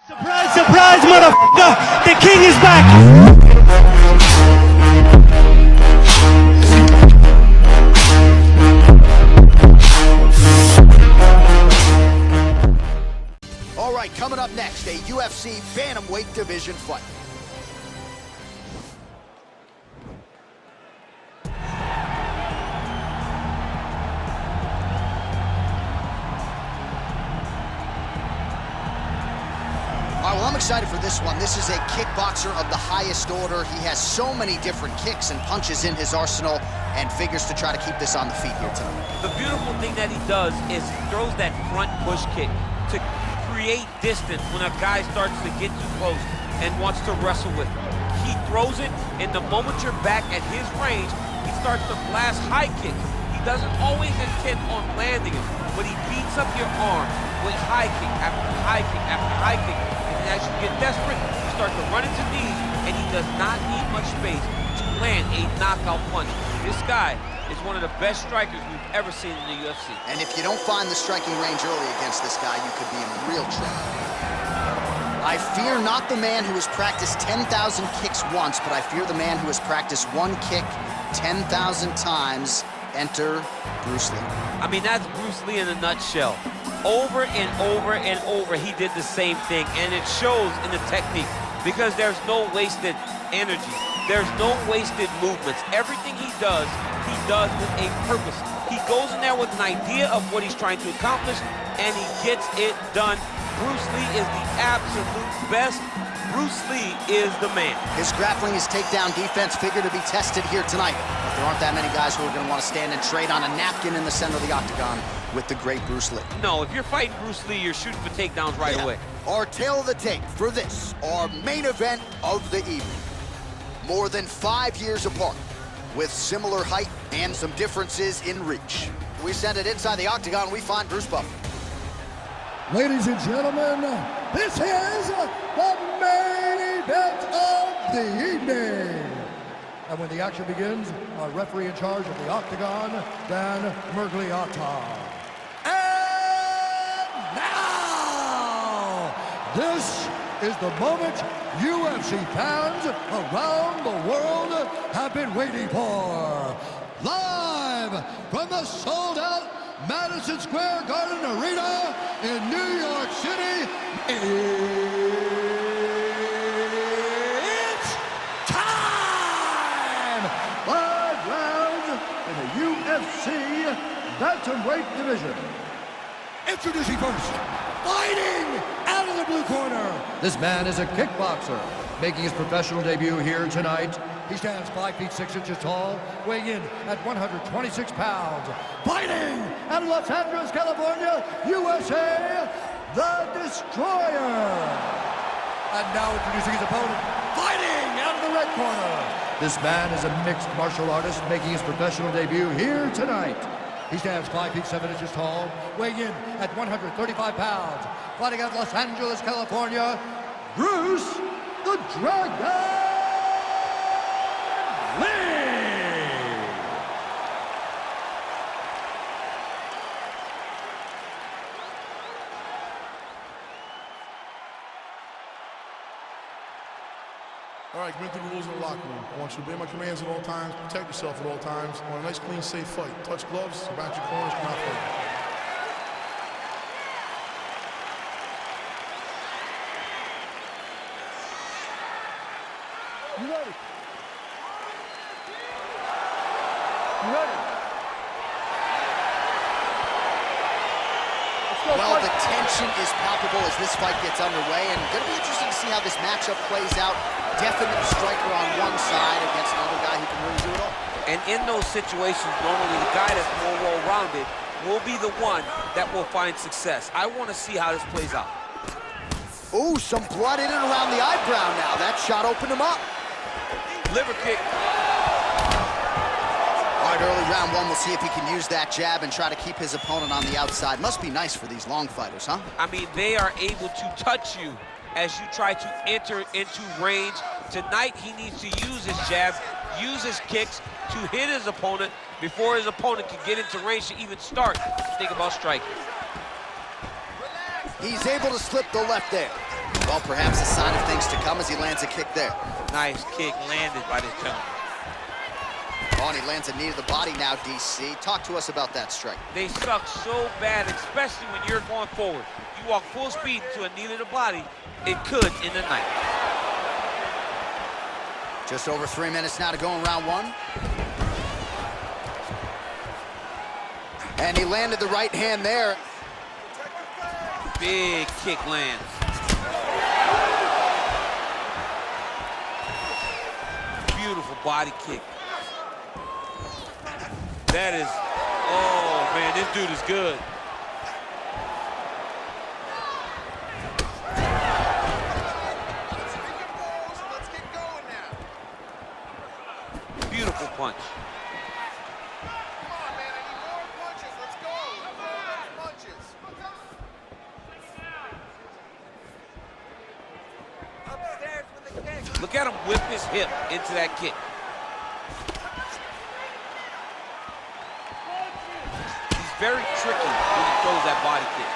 Surprise, surprise, motherfucker! The king is back! All right, coming up next, a UFC bantamweight division fight. All right, well, I'm excited for this one. This is a kickboxer of the highest order. He has so many different kicks and punches in his arsenal and figures to try to keep this on the feet here tonight. The beautiful thing that he does is he throws that front push kick to create distance when a guy starts to get too close and wants to wrestle with him. He throws it, and the moment you're back at his range, he starts to blast high kicks. He doesn't always intend on landing it, but he beats up your arm with high kick after high kick after high kick. And as you get desperate, you start to run into knees, and he does not need much space to land a knockout punch. This guy is one of the best strikers we've ever seen in the UFC. And if you don't find the striking range early against this guy, you could be in real trouble. I fear not the man who has practiced 10,000 kicks once, but I fear the man who has practiced one kick 10,000 times. Enter Bruce Lee. I mean, that's Bruce Lee in a nutshell. Over and over and over, he did the same thing, and it shows in the technique because there's no wasted energy. There's no wasted movements. Everything he does with a purpose. He goes in there with an idea of what he's trying to accomplish, and he gets it done. Bruce Lee is the absolute best. Bruce Lee is the man. His grappling, his takedown defense figure to be tested here tonight. But there aren't that many guys who are going to want to stand and trade on a napkin in the center of the octagon with the great Bruce Lee. No, if you're fighting Bruce Lee, you're shooting for takedowns right away. Our tail of the tape for this, our main event of the evening. More than 5 years apart, with similar height and some differences in reach. We send it inside the octagon, we find Bruce Buffer. Ladies and gentlemen, this is the main event of the evening. And when the action begins, our referee in charge of the octagon, Dan Mergliata. And now, this is the moment UFC fans around the world have been waiting for. Live from the sold-out Madison Square Garden Arena in New York City, it's time! 5 rounds in the UFC bantamweight division. Introducing first, fighting out of the blue corner. This man is a kickboxer, making his professional debut here tonight. He stands 5 feet 6 inches tall, weighing in at 126 pounds. Fighting out of Los Angeles, California, USA, the Destroyer. And now introducing his opponent, fighting out of the red corner. This man is a mixed martial artist, making his professional debut here tonight. He stands 5 feet 7 inches tall, weighing in at 135 pounds. Fighting out of Los Angeles, California, Bruce the Dragon Lee! All right, commit to the rules of the locker room. I want you to obey my commands at all times, protect yourself at all times. I want a nice, clean, safe fight. Touch gloves, back your corners, come out fight. You ready? You ready? Well, the tension is palpable as this fight gets underway, and going to be interesting to see how this matchup plays out. Definite striker on one side against another guy who can really do it all. And in those situations, normally the guy that's more well-rounded will be the one that will find success. I want to see how this plays out. Ooh, some blood in and around the eyebrow now. That shot opened him up. Liver kick. All right, early round one, we'll see if he can use that jab and try to keep his opponent on the outside. Must be nice for these long fighters, huh? I mean, they are able to touch you as you try to enter into range. Tonight, he needs to use his jab, use his kicks to hit his opponent before his opponent can get into range to even start to think about striking. He's able to slip the left there. Well, perhaps a sign of things to come as he lands a kick there. Nice kick landed by this gentleman. Oh, and he lands a knee to the body now, DC. Talk to us about that strike. They suck so bad, especially when you're going forward. You walk full speed into a knee to the body, it could end the night. Just over 3 minutes now to go in round one. And he landed the right hand there. Big kick lands. Beautiful body kick. That is, oh man, this dude is good. Beautiful punch. Come on, man, I need more punches. Let's go. More punches. Upstairs with the kick. Look at him whip his hip into that kick. He's very tricky when he throws that body kick.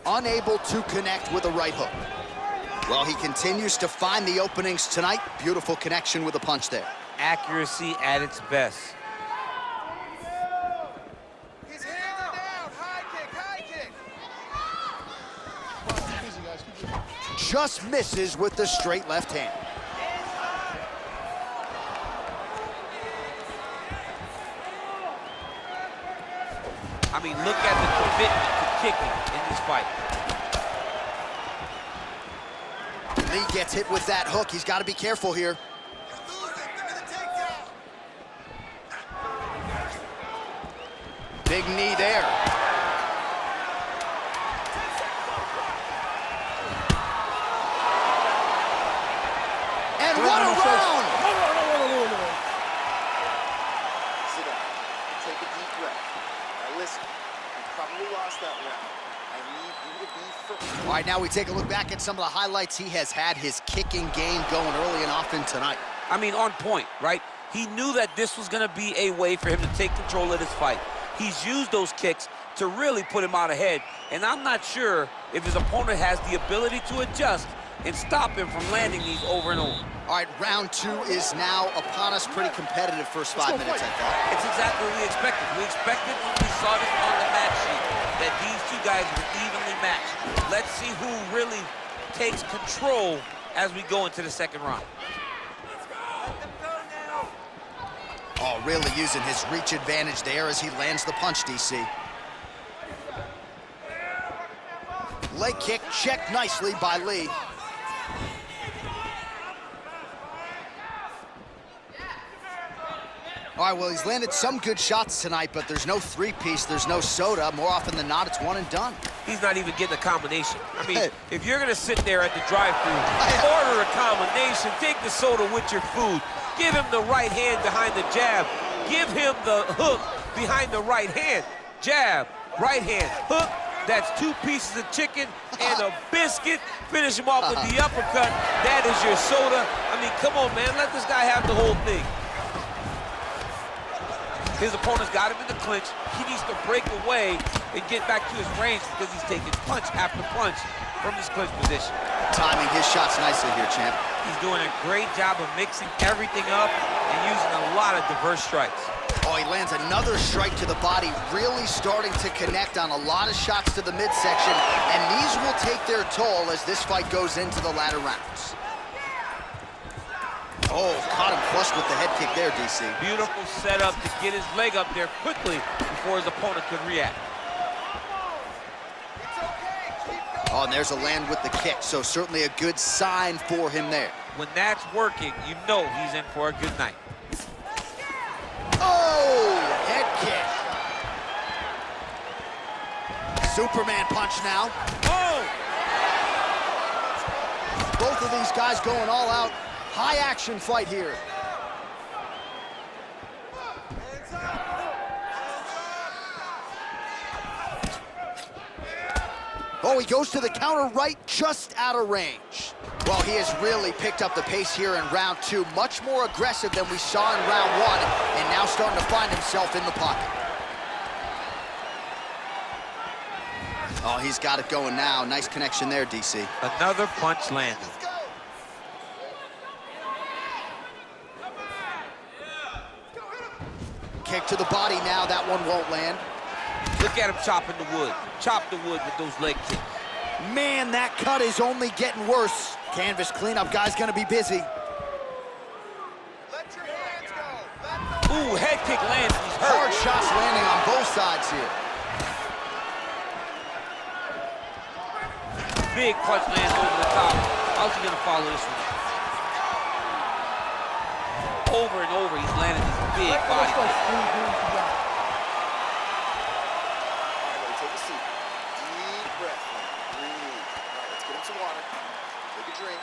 Unable to connect with a right hook. Well, he continues to find the openings tonight. Beautiful connection with a punch there. Accuracy at its best. His hands are down. High kick, high kick. Easy, guys. Keep it. Just misses with the straight left hand. I mean, look at the commitment to kicking in this fight. Lee gets hit with that hook. He's got to be careful here. Big knee there. And what a round! Sit down. Take a deep breath. Now listen, you probably lost that round. I need you to be firm. All right, now we take a look back at some of the highlights. He has had his kicking game going early and often tonight. I mean, on point, right? He knew that this was going to be a way for him to take control of this fight. He's used those kicks to really put him out ahead, and I'm not sure if his opponent has the ability to adjust and stop him from landing these over and over. All right, round two is now upon us. Pretty competitive first 5 minutes, I thought. It's exactly what we expected. We expected when we saw this on the match sheet that these two guys were evenly matched. Let's see who really takes control as we go into the second round. Oh, really using his reach advantage there as he lands the punch, DC. Leg kick checked nicely by Lee. All right, well, he's landed some good shots tonight, but there's no three-piece, there's no soda. More often than not, it's one and done. He's not even getting a combination. I mean, if you're going to sit there at the drive-thru, order a combination, take the soda with your food, give him the right hand behind the jab, give him the hook behind the right hand, jab, right hand, hook. That's 2 pieces of chicken and a biscuit. Finish him off with the uppercut. That is your soda. I mean, come on, man. Let this guy have the whole thing. His opponent's got him in the clinch. He needs to break away and get back to his range because he's taking punch after punch from his clinch position. Timing his shots nicely here, champ. He's doing a great job of mixing everything up and using a lot of diverse strikes. Oh, he lands another strike to the body, really starting to connect on a lot of shots to the midsection, and these will take their toll as this fight goes into the latter rounds. Oh, caught him flush with the head kick there, DC. Beautiful setup to get his leg up there quickly before his opponent could react. Oh, and there's a land with the kick, so certainly a good sign for him there. When that's working, you know he's in for a good night. Oh, head kick. Superman punch now. Oh! Both of these guys going all out. High action fight here. Oh, he goes to the counter right, just out of range. Well, he has really picked up the pace here in round 2. Much more aggressive than we saw in round 1, and now starting to find himself in the pocket. Oh, he's got it going now. Nice connection there, DC. Another punch landed. Kick to the body now. That one won't land. Look at him chopping the wood. Chop the wood with those leg kicks. Man, that cut is only getting worse. Canvas cleanup guy's gonna be busy. Let your hands go. Ooh, head kick lands. He's hurt. Hard shots landing on both sides here. Big punch lands over the top. How's he gonna follow this one? Over and over, he's landing these big body kicks. Take a seat. Deep breath. Breathe. All right, let's get him some water. Take a drink.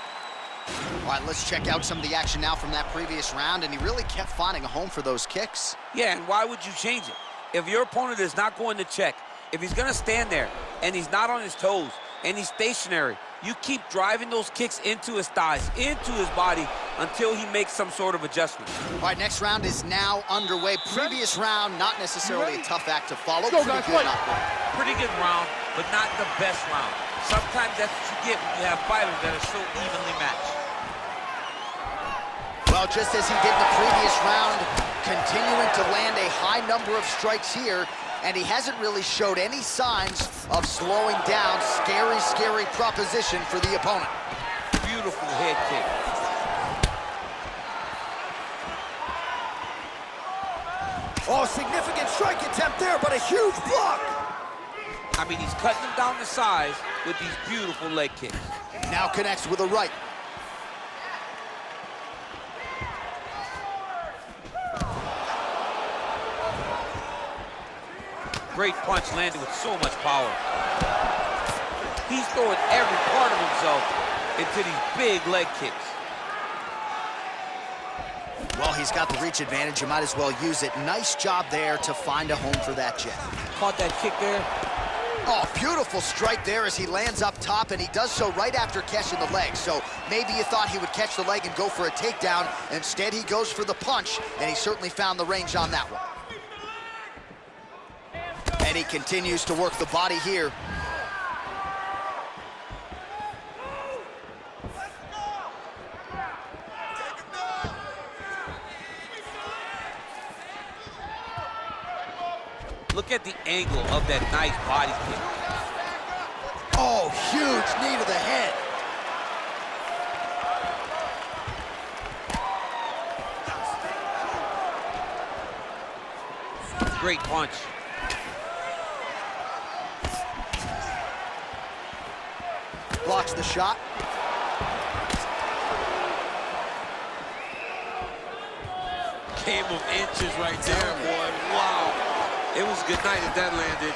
All right, let's check out some of the action now from that previous round, and he really kept finding a home for those kicks. Yeah, and why would you change it? If your opponent is not going to check, if he's gonna stand there and he's not on his toes and he's stationary, you keep driving those kicks into his thighs, into his body, until he makes some sort of adjustment. All right, next round is now underway. Previous round, not necessarily a tough act to follow. Go, Pretty guys, good fight. knockdown. Pretty good round, but not the best round. Sometimes that's what you get when you have fighters that are so evenly matched. Well, just as he did the previous round, continuing to land a high number of strikes here, and he hasn't really showed any signs of slowing down. Scary, scary proposition for the opponent. Beautiful head kick. Oh, significant strike attempt there, but a huge block. I mean, he's cutting them down to size with these beautiful leg kicks. Now connects with a right. Great punch landing with so much power. He's throwing every part of himself into these big leg kicks. Well, he's got the reach advantage. You might as well use it. Nice job there to find a home for that jab. Caught that kick there. Oh, beautiful strike there as he lands up top, and he does so right after catching the leg. So maybe you thought he would catch the leg and go for a takedown. Instead, he goes for the punch, and he certainly found the range on that one. And he continues to work the body here. Look at the angle of that nice body kick. Oh, huge knee to the head. Great punch. Blocks the shot. Game of inches right there, boy. Wow. It was a good night if that landed.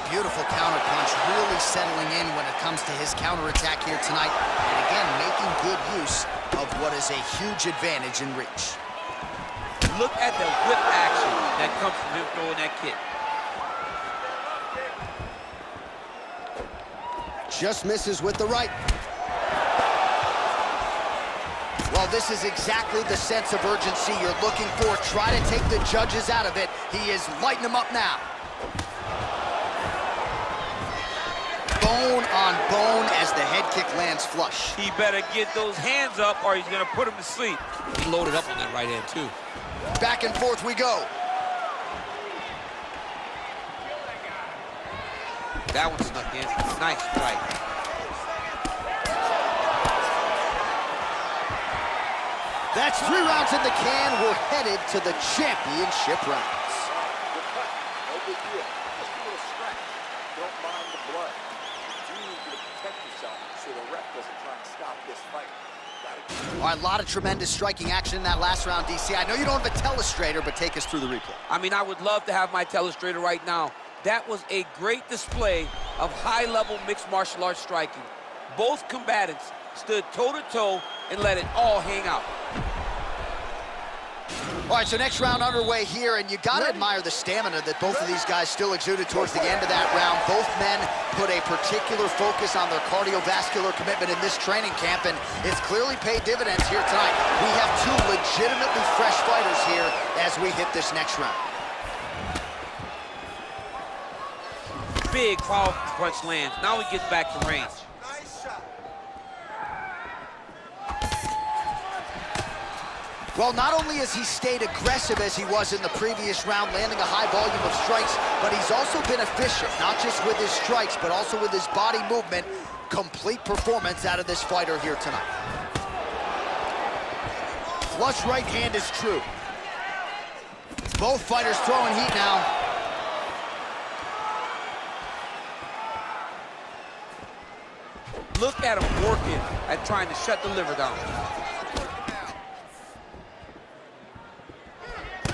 Beautiful counter punch, really settling in when it comes to his counterattack here tonight. And again, making good use of what is a huge advantage in reach. Look at the whip action that comes from him throwing that kick. Just misses with the right. Well, this is exactly the sense of urgency you're looking for. Try to take the judges out of it. He is lighting them up now. Bone on bone as the head kick lands flush. He better get those hands up or he's gonna put him to sleep. He loaded up on that right hand too. Back and forth we go. That one snuck in. Nice strike. That's 3 rounds in the can. We're headed to the championship rounds. Good cut. No big deal. Just a little scratch. Don't mind the blood. You do need to protect yourself so the ref doesn't try and stop this fight. All right, a lot of tremendous striking action in that last round, DC. I know you don't have a telestrator, but take us through the replay. I mean, I would love to have my telestrator right now. That was a great display of high-level mixed martial arts striking. Both combatants stood toe-to-toe and let it all hang out. All right, so next round underway here, and you gotta admire the stamina that both of these guys still exuded towards the end of that round. Both men put a particular focus on their cardiovascular commitment in this training camp, and it's clearly paid dividends here tonight. We have two legitimately fresh fighters here as we hit this next round. Big, powerful punch lands. Now he gets back to range. Nice shot. Well, not only has he stayed aggressive as he was in the previous round, landing a high volume of strikes, but he's also been efficient, not just with his strikes, but also with his body movement. Complete performance out of this fighter here tonight. Flush right hand is true. Both fighters throwing heat now. Look at him working at trying to shut the liver down.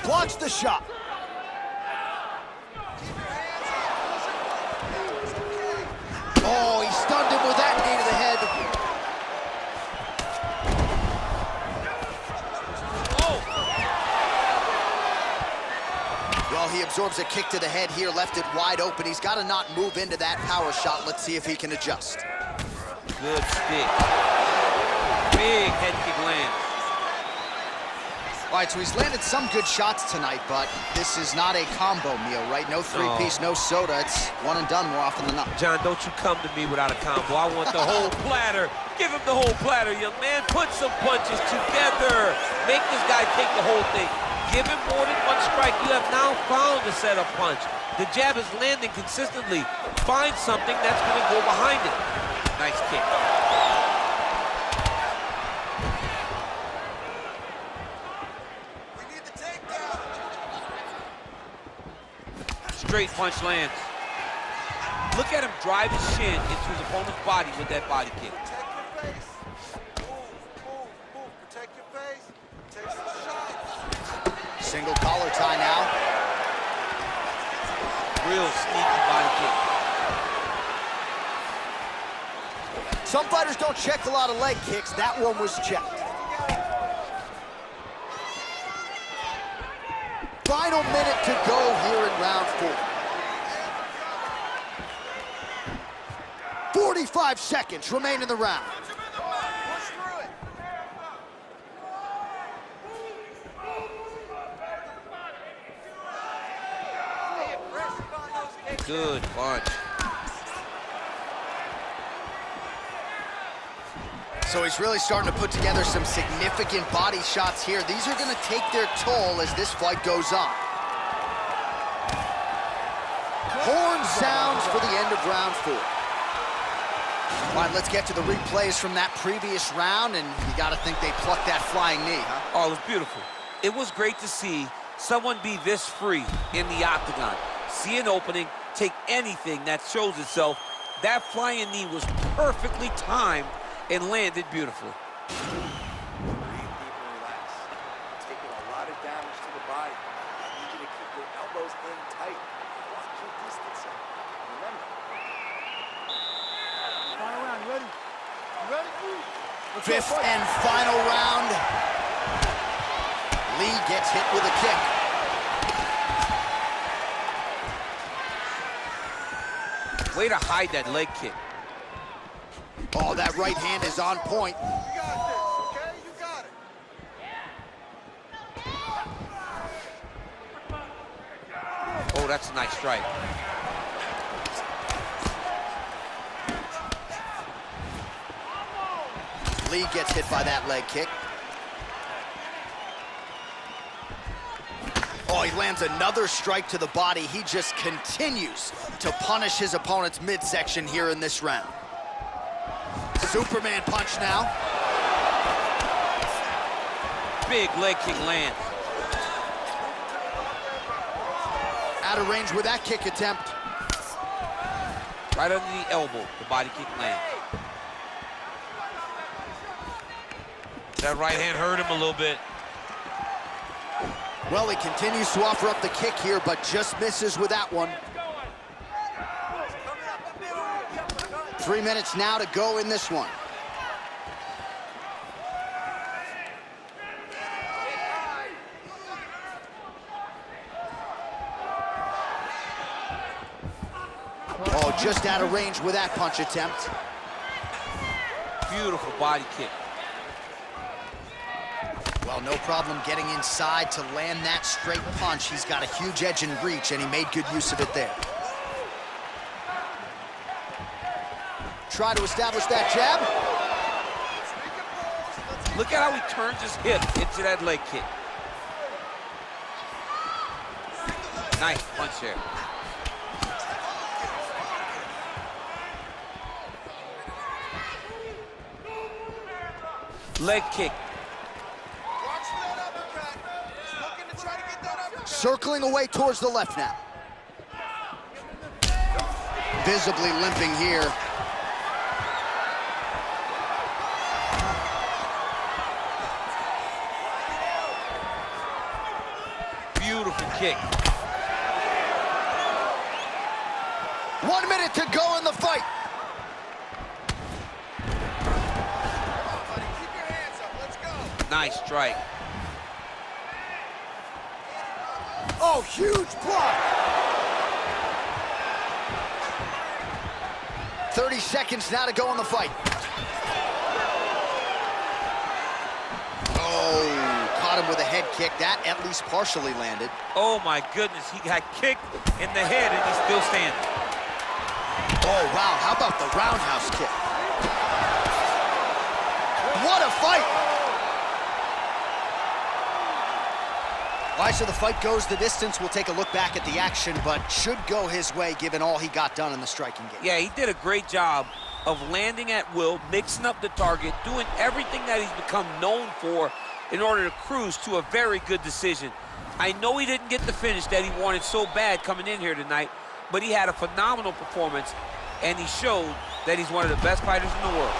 Blocks the shot. Oh, he stunned him with that knee to the head. Oh! Well, he absorbs a kick to the head here, left it wide open. He's got to not move into that power shot. Let's see if he can adjust. Good stick. Big head kick lands. All right, so he's landed some good shots tonight, but this is not a combo meal, right? No three-piece, no soda. It's one and done more often than not. John, don't you come to me without a combo. I want the whole platter. Give him the whole platter, young man. Put some punches together. Make this guy take the whole thing. Give him more than one strike. You have now found a setup punch. The jab is landing consistently. Find something that's going to go behind it. Nice kick. Straight punch lands. Look at him drive his shin into his opponent's body with that body kick. Protect your face. Move. Protect your face. Take some shots. Single collar tie now. Real sneaky body kick. Some fighters don't check a lot of leg kicks. That one was checked. Final minute to go here in round 4. 45 seconds remain in the round. Push through it. Stay aggressive on those kicks. Good punch. So he's really starting to put together some significant body shots here. These are going to take their toll as this fight goes on. Horn sounds for the end of round 4. All right, let's get to the replays from that previous round, and you got to think they plucked that flying knee, huh? Oh, it was beautiful. It was great to see someone be this free in the octagon. See an opening, take anything that shows itself. That flying knee was perfectly timed and landed beautifully. Breathe deep and relax. Taking a lot of damage to the body. I need you to keep your elbows in tight. Watch your distance. Remember. Final round, you ready? You ready? Fifth and final round. Lee gets hit with a kick. Way to hide that leg kick. Oh, that right hand is on point. You got this, okay? You got it. Oh, that's a nice strike. Lee gets hit by that leg kick. Oh, he lands another strike to the body. He just continues to punish his opponent's midsection here in this round. Superman punch now. Big leg kick lands. Out of range with that kick attempt. Right under the elbow, the body kick lands. That right hand hurt him a little bit. Well, he continues to offer up the kick here, but just misses with that one. 3 minutes now to go in this one. just out of range with that punch attempt. Beautiful body kick. Well, no problem getting inside to land that straight punch. He's got a huge edge and reach, and he made good use of it there. Try to establish that jab. Look at how he turns his hip into that leg kick. Nice punch there. Leg kick. Circling away towards the left now. Visibly limping here. Beautiful kick. 1 minute to go in the fight. Nice strike. Oh, huge block. 30 seconds now to go in the fight. Oh, caught him with a head kick. That at least partially landed. Oh my goodness, he got kicked in the head and he's still standing. Oh, wow, how about the roundhouse kick? What a fight! All right, so the fight goes the distance. We'll take a look back at the action, but should go his way given all he got done in the striking game. Yeah, he did a great job of landing at will, mixing up the target, doing everything that he's become known for in order to cruise to a very good decision. I know he didn't get the finish that he wanted so bad coming in here tonight, but he had a phenomenal performance, and he showed that he's one of the best fighters in the world.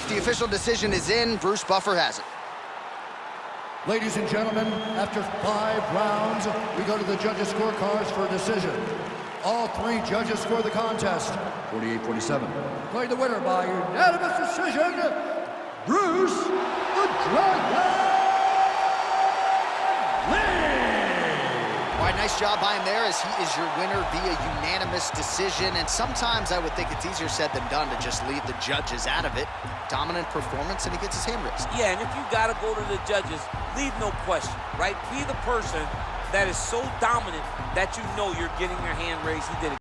The official decision is in. Bruce Buffer has it. Ladies and gentlemen, after 5 rounds, we go to the judges' scorecards for a decision. All 3 judges score the contest, 48-47. Declared the winner by unanimous decision, Bruce the Dragon Lee! All right, nice job by him there, as he is your winner via unanimous decision. And sometimes I would think it's easier said than done to just leave the judges out of it. Dominant performance, and he gets his hand raised. Yeah, and if you got to go to the judges, leave no question, right? Be the person that is so dominant that you know you're getting your hand raised. He did it.